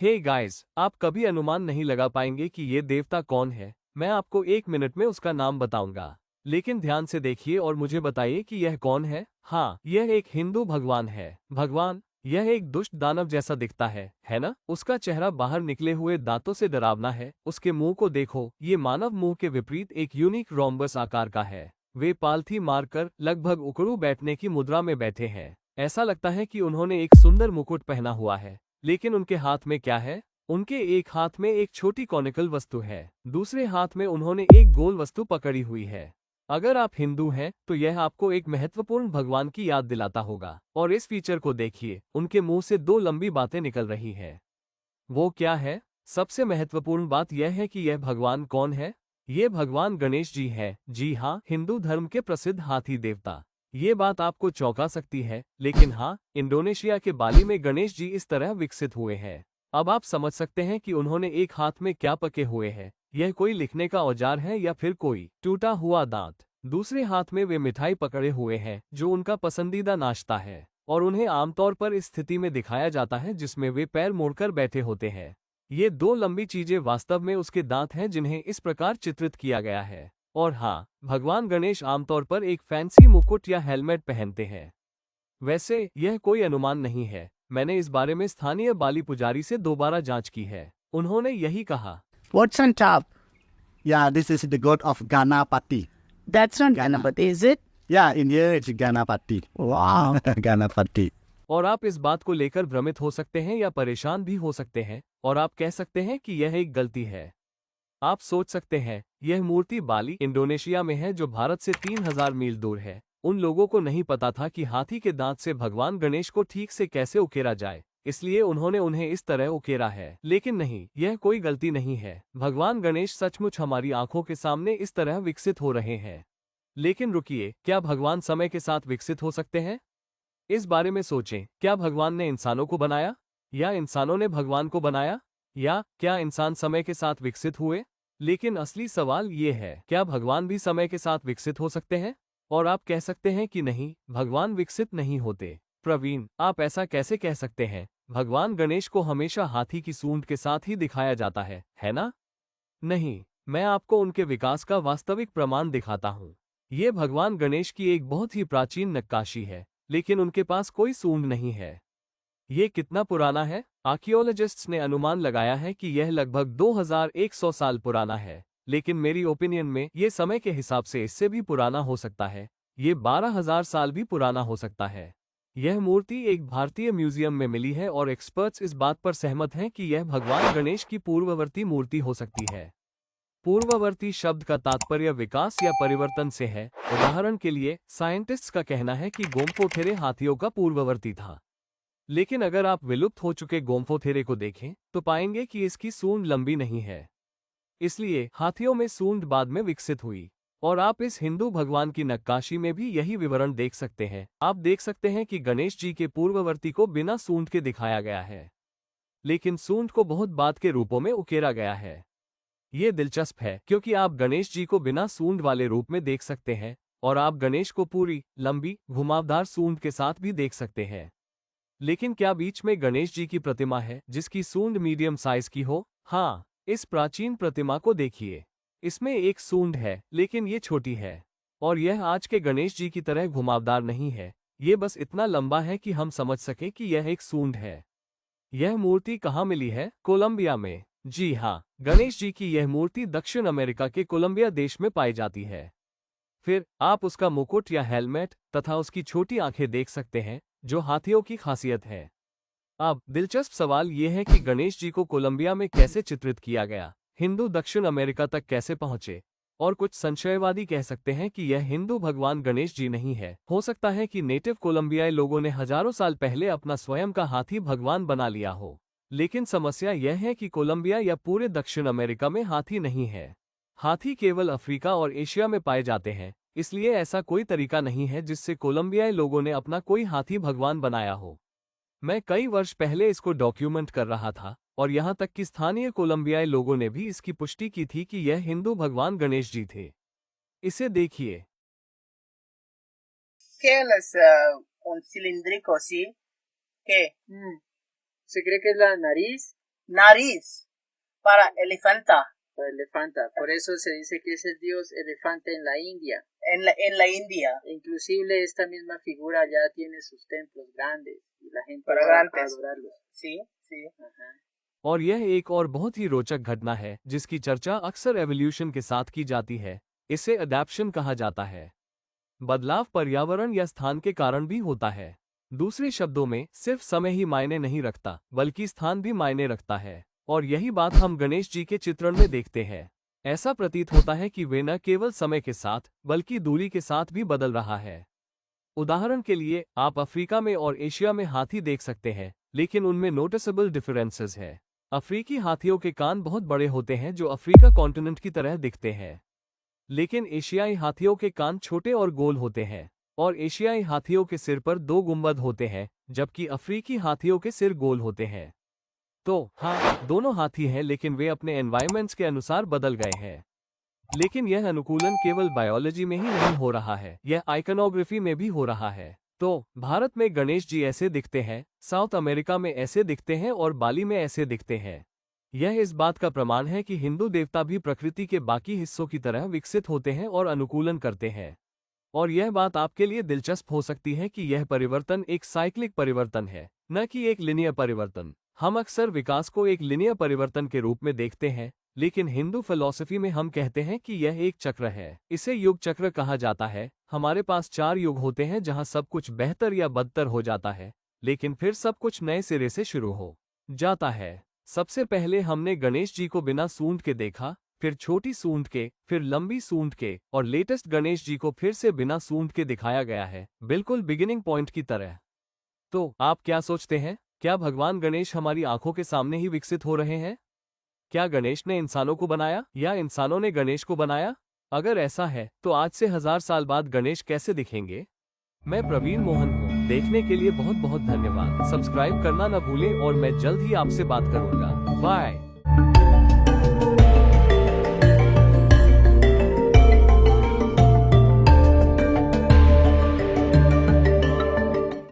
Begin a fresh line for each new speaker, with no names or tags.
Hey guys, आप कभी अनुमान नहीं लगा पाएंगे कि ये देवता कौन है। मैं आपको 1 मिनट में उसका नाम बताऊंगा, लेकिन ध्यान से देखिए और मुझे बताइए कि यह कौन है। हाँ, यह एक हिंदू भगवान है। भगवान, यह एक दुष्ट दानव जैसा दिखता है ना? उसका चेहरा बाहर निकले हुए दांतों से डरावना है। उसके मुंह को देखो, ये मानव मुंह के विपरीत एक यूनिक रोम्बस आकार का है। वे पालथी मारकर लगभग उकड़ू बैठने की मुद्रा में बैठे हैं। ऐसा लगता है कि उन्होंने एक सुंदर मुकुट पहना हुआ है, लेकिन उनके हाथ में क्या है? उनके एक हाथ में एक छोटी कॉनिकल वस्तु है, दूसरे हाथ में उन्होंने एक गोल वस्तु पकड़ी हुई है। अगर आप हिंदू हैं, तो यह आपको एक महत्वपूर्ण भगवान की याद दिलाता होगा। और इस फीचर को देखिए, उनके मुंह से दो लंबी बातें निकल रही हैं। वो क्या है? सबसे महत्वपूर्ण बात यह है कि यह भगवान कौन है। ये भगवान गणेश जी हैं। जी हाँ, हिंदू धर्म के प्रसिद्ध हाथी देवता। ये बात आपको चौंका सकती है, लेकिन हाँ, इंडोनेशिया के बाली में गणेश जी इस तरह विकसित हुए हैं। अब आप समझ सकते हैं कि उन्होंने एक हाथ में क्या पके हुए हैं। यह कोई लिखने का औजार है या फिर कोई टूटा हुआ दांत। दूसरे हाथ में वे मिठाई पकड़े हुए हैं, जो उनका पसंदीदा नाश्ता है। और उन्हें आमतौर पर इस स्थिति में दिखाया जाता है जिसमें वे पैर मोड़कर बैठे होते हैं। ये दो लंबी चीजें वास्तव में उसके दांत हैं जिन्हें इस प्रकार चित्रित किया गया है। और हाँ, भगवान गणेश आमतौर पर एक फैंसी मुकुट या हेलमेट पहनते हैं। वैसे यह कोई अनुमान नहीं है। मैंने इस बारे में स्थानीय बाली पुजारी से दोबारा जांच की है। उन्होंने यही कहा।
What's on top?
Yeah, this is the god of Ganapati.
That's not
Gana.
Ganapati, is it?
Yeah, in here it's Ganapati.
Wow.
Ganapati.
और आप इस बात को लेकर भ्रमित हो सकते हैं या परेशान भी हो सकते हैं, और आप कह सकते हैं कि यह एक गलती है। आप सोच सकते हैं, यह मूर्ति बाली, इंडोनेशिया में है, जो भारत से 3000 मील दूर है। उन लोगों को नहीं पता था कि हाथी के दांत से भगवान गणेश को ठीक से कैसे उकेरा जाए, इसलिए उन्होंने उन्हें इस तरह उकेरा है। लेकिन नहीं, यह कोई गलती नहीं है। भगवान गणेश सचमुच हमारी आंखों के सामने इस तरह विकसित हो रहे हैं। लेकिन रुकिए, क्या भगवान समय के साथ विकसित हो सकते हैं? इस बारे में सोचें। क्या भगवान ने इंसानों को बनाया, या इंसानों ने भगवान को बनाया, या क्या इंसान समय के साथ विकसित हुए? लेकिन असली सवाल ये है, क्या भगवान भी समय के साथ विकसित हो सकते हैं? और आप कह सकते हैं कि नहीं, भगवान विकसित नहीं होते। प्रवीण, आप ऐसा कैसे कह सकते हैं? भगवान गणेश को हमेशा हाथी की सूंड के साथ ही दिखाया जाता है ना? नहीं, मैं आपको उनके विकास का वास्तविक प्रमाण दिखाता हूँ। ये भगवान गणेश की एक बहुत ही प्राचीन नक्काशी है, लेकिन उनके पास कोई सूंड नहीं है। ये कितना पुराना है? आर्कियोलॉजिस्ट्स ने अनुमान लगाया है कि यह लगभग 2100 साल पुराना है, लेकिन मेरी ओपिनियन में ये समय के हिसाब से इससे भी पुराना हो सकता है। ये 12,000 साल भी पुराना हो सकता है। यह मूर्ति एक भारतीय म्यूजियम में मिली है और एक्सपर्ट्स इस बात पर सहमत हैं कि यह भगवान गणेश की पूर्ववर्ती मूर्ति हो सकती है। पूर्ववर्ती शब्द का तात्पर्य विकास या परिवर्तन से है। उदाहरण के लिए, साइंटिस्ट्स का कहना है कि गोम्फोथेरे हाथियों का पूर्ववर्ती था। लेकिन अगर आप विलुप्त हो चुके गोम्फोथेरे को देखें, तो पाएंगे कि इसकी सूंड लंबी नहीं है। इसलिए हाथियों में सूंड बाद में विकसित हुई। और आप इस हिंदू भगवान की नक्काशी में भी यही विवरण देख सकते हैं। आप देख सकते हैं कि गणेश जी के पूर्ववर्ती को बिना सूंड के दिखाया गया है, लेकिन सूंड को बहुत बाद के रूपों में उकेरा गया है। ये दिलचस्प है, क्योंकि आप गणेश जी को बिना सूंड वाले रूप में देख सकते हैं, और आप गणेश को पूरी, लंबी, घुमावदार सूंड के साथ भी देख सकते हैं। लेकिन क्या बीच में गणेश जी की प्रतिमा है जिसकी सूंड मीडियम साइज की हो? हाँ, इस प्राचीन प्रतिमा को देखिए। इसमें एक सूंड है, लेकिन ये छोटी है। और यह आज के गणेश जी की तरह घुमावदार नहीं है। ये बस इतना लंबा है कि हम समझ सके कि यह एक सूंड है। यह मूर्ति कहाँ मिली है? कोलंबिया में। जी हाँ, गणेश जी की यह मूर्ति दक्षिण अमेरिका के कोलंबिया देश में पाई जाती है। फिर आप उसका मुकुट या हेलमेट तथा उसकी छोटी आंखें देख सकते हैं, जो हाथियों की खासियत है। अब दिलचस्प सवाल यह है कि गणेश जी को कोलंबिया में कैसे चित्रित किया गया, हिंदू दक्षिण अमेरिका तक कैसे पहुंचे? और कुछ संशयवादी कह सकते हैं कि यह हिंदू भगवान गणेश जी नहीं है। हो सकता है कि नेटिव कोलंबियाई लोगों ने हजारों साल पहले अपना स्वयं का हाथी भगवान बना लिया हो। लेकिन समस्या यह है कि कोलंबिया या पूरे दक्षिण अमेरिका में हाथी नहीं है। हाथी केवल अफ्रीका और एशिया में पाए जाते हैं, इसलिए ऐसा कोई तरीका नहीं है जिससे कोलंबियाई लोगों ने अपना कोई हाथी भगवान बनाया हो। मैं कई वर्ष पहले इसको डॉक्यूमेंट कर रहा था, और यहाँ तक कि स्थानीय कोलंबियाई लोगों ने भी इसकी पुष्टि की थी कि यह हिंदू भगवान गणेश जी थे। इसे देखिए।
¿Qué él es un cilíndrico, sí? ¿Qué?
Se cree que es la nariz
Nariz para elefanta.
Elefanta. Por eso se dice que es el dios elefante en la India.
En la India.
Inclusive esta misma figura ya tiene sus templos grandes y la gente
Para
va a
grandes.
adorarlos.
Sí, sí.
Ajá.
और यह एक और बहुत ही रोचक घटना है जिसकी चर्चा अक्सर एवोल्यूशन के साथ की जाती है। इसे अडैप्शन कहा जाता है। बदलाव पर्यावरण या स्थान के कारण भी होता है। दूसरे शब्दों में सिर्फ समय ही मायने नहीं रखता बल्कि स्थान भी मायने रखता है। और यही बात हम गणेश जी के चित्रण में देखते हैं। ऐसा प्रतीत होता है कि वे न केवल समय के साथ बल्कि दूरी के साथ भी बदल रहा है। उदाहरण के लिए आप अफ्रीका में और एशिया में हाथी देख सकते हैं, लेकिन उनमें नोटिसेबल डिफरेंसेस है। अफ्रीकी हाथियों के कान बहुत बड़े होते हैं जो अफ्रीका कॉन्टिनेंट की तरह दिखते हैं, लेकिन एशियाई हाथियों के कान छोटे और गोल होते हैं। और एशियाई हाथियों के सिर पर 2 गुंबद होते हैं जबकि अफ्रीकी हाथियों के सिर गोल होते हैं। तो हाँ, दोनों हाथी हैं लेकिन वे अपने एनवायरमेंट्स के अनुसार बदल गए हैं। लेकिन यह अनुकूलन केवल बायोलॉजी में ही नहीं हो रहा है, यह आइकनोग्राफी में भी हो रहा है। तो भारत में गणेश जी ऐसे दिखते हैं, साउथ अमेरिका में ऐसे दिखते हैं और बाली में ऐसे दिखते हैं। यह इस बात का प्रमाण है कि हिंदू देवता भी प्रकृति के बाकी हिस्सों की तरह विकसित होते हैं और अनुकूलन करते हैं। और यह बात आपके लिए दिलचस्प हो सकती है कि यह परिवर्तन एक साइक्लिक परिवर्तन है, न कि एक लिनियर परिवर्तन। हम अक्सर विकास को एक लिनियर परिवर्तन के रूप में देखते हैं, लेकिन हिंदू फिलॉसफी में हम कहते हैं कि यह एक चक्र है। इसे युग चक्र कहा जाता है। हमारे पास 4 युग होते हैं जहां सब कुछ बेहतर या बदतर हो जाता है, लेकिन फिर सब कुछ नए सिरे से शुरू हो जाता है। सबसे पहले हमने गणेश जी को बिना सूंड के देखा, फिर छोटी सूंड के, फिर लंबी सूंड के, और लेटेस्ट गणेश जी को फिर से बिना सूंड के दिखाया गया है, बिल्कुल बिगिनिंग पॉइंट की तरह। तो आप क्या सोचते हैं, क्या भगवान गणेश हमारी आंखों के सामने ही विकसित हो रहे हैं? क्या गणेश ने इंसानों को बनाया या इंसानों ने गणेश को बनाया? अगर ऐसा है तो आज से 1000 साल बाद गणेश कैसे दिखेंगे? मैं प्रवीण मोहन हूँ। देखने के लिए बहुत बहुत धन्यवाद। सब्सक्राइब करना न भूलें और मैं जल्द ही आपसे बात करूंगा। बाय।